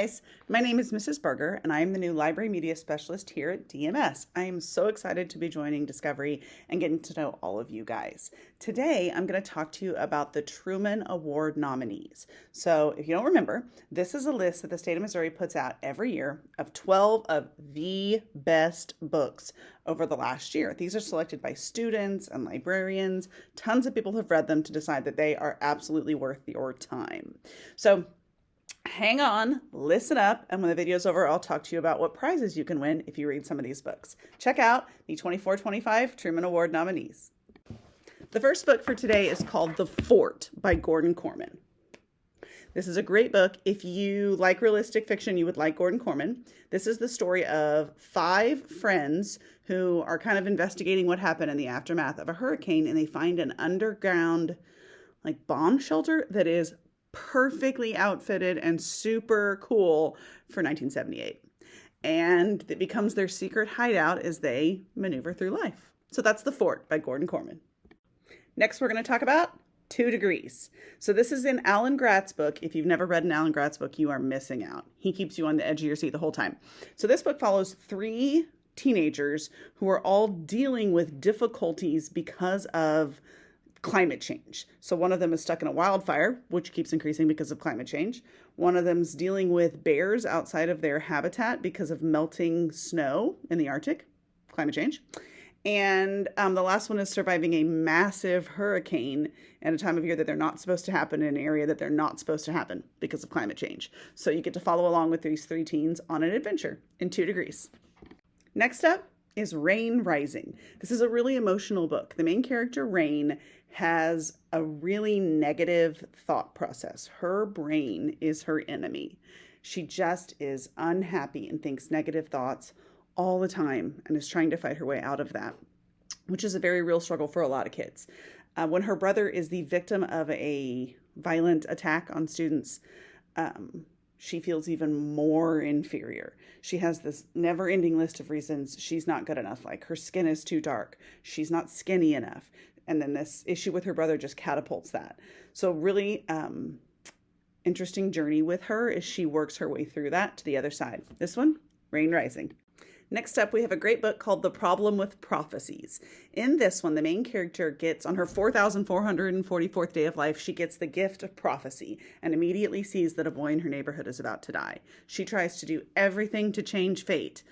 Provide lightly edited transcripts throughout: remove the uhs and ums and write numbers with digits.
guys, my name is Mrs. Berger and I am the new Library Media Specialist here at DMS. I am so excited to be joining Discovery and getting to know all of you guys. Today I'm going to talk to you about the Truman Award nominees. So if you don't remember, this is a list that the state of Missouri puts out every year of 12 of the best books over the last year. These are selected by students and librarians. Tons of people have read them to decide that they are absolutely worth your time. So hang on, listen up, and when the video's over, I'll talk to you about what prizes you can win if you read some of these books. Check out the 24-25 Truman Award nominees. The first book for today is called The Fort by Gordon Korman. This is a great book. If you like realistic fiction, you would like Gordon Korman. This is the story of 5 friends who are kind of investigating what happened in the aftermath of a hurricane, and they find an underground bomb shelter that is perfectly outfitted and super cool for 1978. And it becomes their secret hideout as they maneuver through life. So that's The Fort by Gordon Korman. Next, we're going to talk about 2 Degrees. So this is in Alan Gratz's book. If you've never read an Alan Gratz book, you are missing out. He keeps you on the edge of your seat the whole time. So this book follows 3 teenagers who are all dealing with difficulties because of climate change. So one of them is stuck in a wildfire, which keeps increasing because of climate change. One of them's dealing with bears outside of their habitat because of melting snow in the Arctic, climate change. And the last one is surviving a massive hurricane at a time of year that they're not supposed to happen in an area that they're not supposed to happen because of climate change. So you get to follow along with these 3 teens on an adventure in 2 Degrees. Next up is Rain Rising. This is a really emotional book. The main character, Rain, has a really negative thought process. Her brain is her enemy. She just is unhappy and thinks negative thoughts all the time and is trying to fight her way out of that, which is a very real struggle for a lot of kids. When her brother is the victim of a violent attack on students, she feels even more inferior. She has this never-ending list of reasons she's not good enough. Like her skin is too dark. She's not skinny enough. And then this issue with her brother just catapults that. So really interesting journey with her as she works her way through that to the other side. This one, Rain Rising. Next up, we have a great book called The Problem with Prophecies. In this one, the main character gets, on her 4,444th day of life, she gets the gift of prophecy and immediately sees that a boy in her neighborhood is about to die. She tries to do everything to change fate,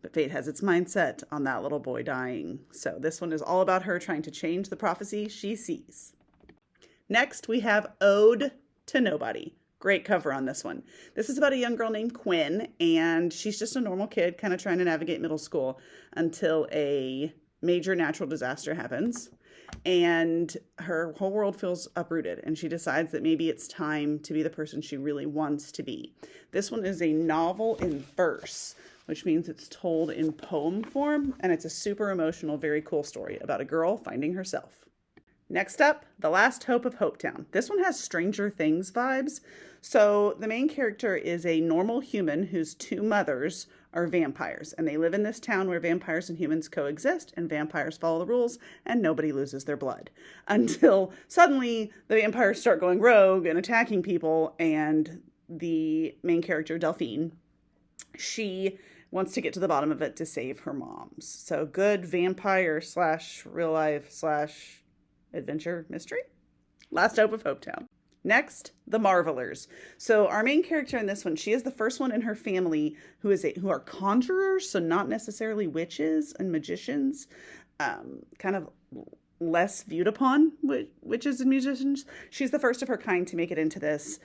but fate has its mind set on that little boy dying. So this one is all about her trying to change the prophecy she sees. Next, we have Ode to Nobody. Great cover on this one. This is about a young girl named Quinn, and she's just a normal kid kind of trying to navigate middle school until a major natural disaster happens, and her whole world feels uprooted, and she decides that maybe it's time to be the person she really wants to be. This one is a novel in verse, which means it's told in poem form, and it's a super emotional, very cool story about a girl finding herself. Next up, The Last Hope of Hopetown. This one has Stranger Things vibes. So the main character is a normal human whose 2 mothers are vampires, and they live in this town where vampires and humans coexist, and vampires follow the rules, and nobody loses their blood. Until suddenly the vampires start going rogue and attacking people, and the main character, Delphine, she wants to get to the bottom of it to save her moms. So good vampire / real life / adventure mystery. Last Hope of Hopetown. Next, The Marvelers. So our main character in this one, she is the first one in her family who are conjurers, so not necessarily witches and magicians, kind of less viewed upon witches and musicians. She's the first of her kind to make it into this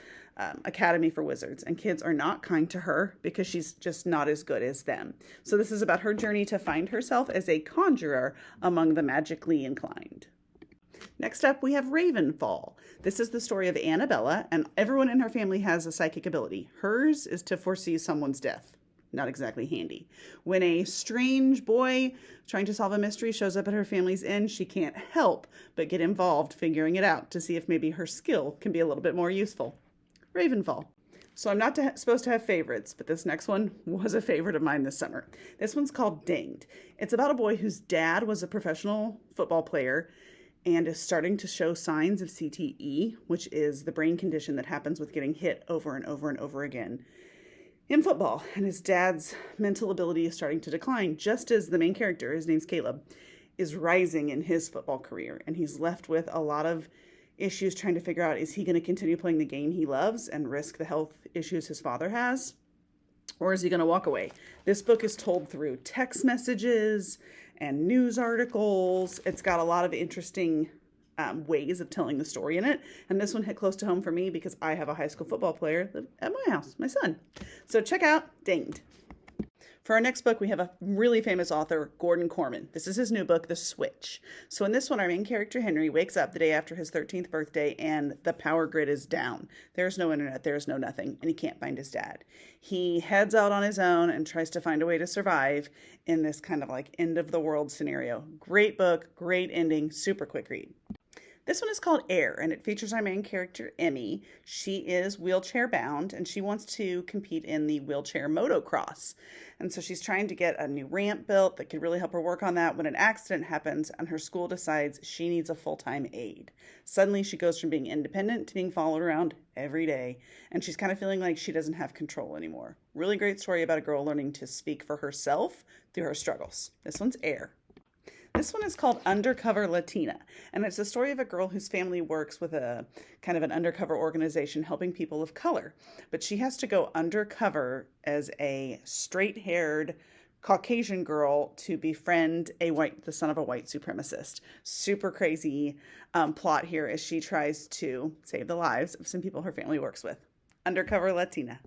academy for wizards, and kids are not kind to her because she's just not as good as them. So this is about her journey to find herself as a conjurer among the magically inclined. Next up, we have Ravenfall. This is the story of Annabella, and everyone in her family has a psychic ability. Hers is to foresee someone's death. Not exactly handy. When a strange boy trying to solve a mystery shows up at her family's inn, she can't help but get involved figuring it out to see if maybe her skill can be a little bit more useful. Ravenfall. So I'm not supposed to have favorites, but this next one was a favorite of mine this summer. This one's called Dinged. It's about a boy whose dad was a professional football player and is starting to show signs of CTE, which is the brain condition that happens with getting hit over and over and over again. in football, and his dad's mental ability is starting to decline, just as the main character, his name's Caleb, is rising in his football career. And he's left with a lot of issues trying to figure out, is he going to continue playing the game he loves and risk the health issues his father has? Or is he going to walk away? This book is told through text messages and news articles. It's got a lot of interesting ways of telling the story in it. And this one hit close to home for me because I have a high school football player at my house, my son. So check out Dinged. For our next book, we have a really famous author, Gordon Corman. This is his new book, The Switch. So in this one, our main character, Henry, wakes up the day after his 13th birthday and the power grid is down. There's no internet, there's no nothing, and he can't find his dad. He heads out on his own and tries to find a way to survive in this kind of like end of the world scenario. Great book, great ending, super quick read. This one is called Air, and it features our main character, Emmy. She is wheelchair bound, and she wants to compete in the wheelchair motocross. And so she's trying to get a new ramp built that could really help her work on that when an accident happens and her school decides she needs a full-time aide. Suddenly, she goes from being independent to being followed around every day, and she's kind of feeling like she doesn't have control anymore. Really great story about a girl learning to speak for herself through her struggles. This one's Air. This one is called Undercover Latina, and it's the story of a girl whose family works with a kind of an undercover organization helping people of color. But she has to go undercover as a straight-haired Caucasian girl to befriend the son of a white supremacist. Super crazy plot here as she tries to save the lives of some people her family works with. Undercover Latina.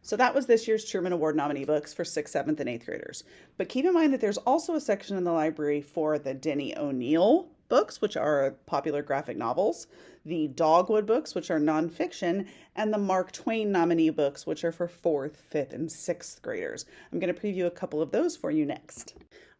So that was this year's Truman Award nominee books for 6th, 7th, and 8th graders. But keep in mind that there's also a section in the library for the Denny O'Neil books, which are popular graphic novels, the Dogwood books, which are nonfiction, and the Mark Twain nominee books, which are for 4th, 5th, and 6th graders. I'm going to preview a couple of those for you next.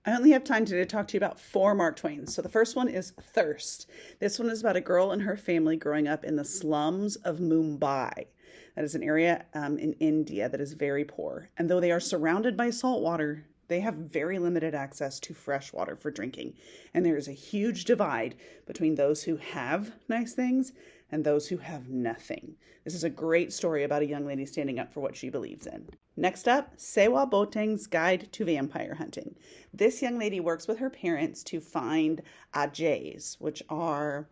I only have time today to talk to you about 4 Mark Twains. So the first one is Thirst. This one is about a girl and her family growing up in the slums of Mumbai. That is an area in India that is very poor. And though they are surrounded by salt water, they have very limited access to fresh water for drinking. And there is a huge divide between those who have nice things and those who have nothing. This is a great story about a young lady standing up for what she believes in. Next up, Sewa Boteng's Guide to Vampire Hunting. This young lady works with her parents to find Ajays, which are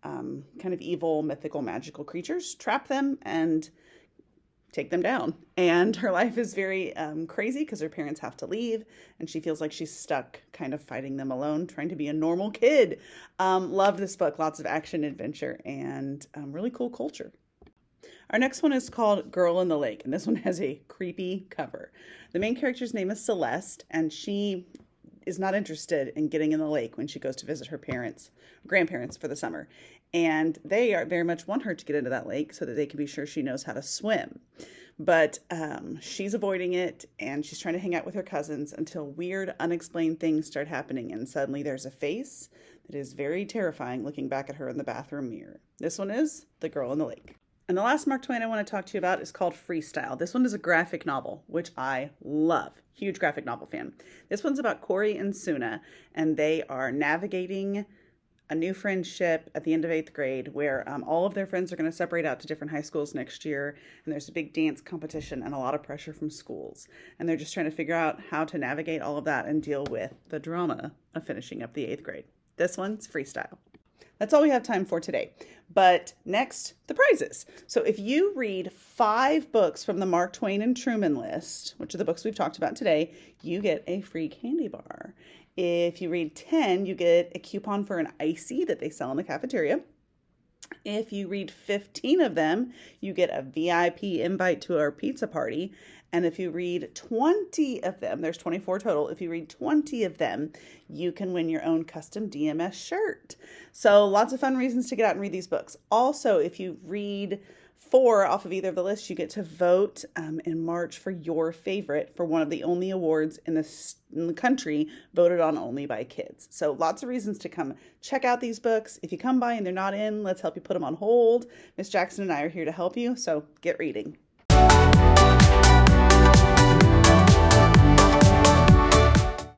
kind of evil, mythical, magical creatures, trap them, and take them down. And her life is very crazy because her parents have to leave, and she feels like she's stuck kind of fighting them alone, trying to be a normal kid. Love this book. Lots of action, adventure, and really cool culture. Our next one is called Girl in the Lake, and this one has a creepy cover. The main character's name is Celeste, and she is not interested in getting in the lake when she goes to visit her grandparents for the summer. And they are very much want her to get into that lake so that they can be sure she knows how to swim. But she's avoiding it, and she's trying to hang out with her cousins until weird, unexplained things start happening. And suddenly there's a face that is very terrifying looking back at her in the bathroom mirror. This one is The Girl in the Lake. And the last Mark Twain I want to talk to you about is called Freestyle. This one is a graphic novel, which I love. Huge graphic novel fan. This one's about Corey and Suna, and they are navigating a new friendship at the end of 8th grade where all of their friends are going to separate out to different high schools next year, and there's a big dance competition and a lot of pressure from schools. And they're just trying to figure out how to navigate all of that and deal with the drama of finishing up the 8th grade. This one's Freestyle. That's all we have time for today. But next, the prizes. So if you read 5 books from the Mark Twain and Truman list, which are the books we've talked about today, you get a free candy bar. If you read 10, you get a coupon for an icy that they sell in the cafeteria. If you read 15 of them, you get a VIP invite to our pizza party. And if you read 20 of them, there's 24 total. If you read 20 of them, you can win your own custom DMS shirt. So lots of fun reasons to get out and read these books. Also, if you read 4 off of either of the lists, you get to vote in March for your favorite for one of the only awards in the country voted on only by kids. So lots of reasons to come check out these books. If you come by and they're not in, let's help you put them on hold. Miss Jackson and I are here to help you, so get reading.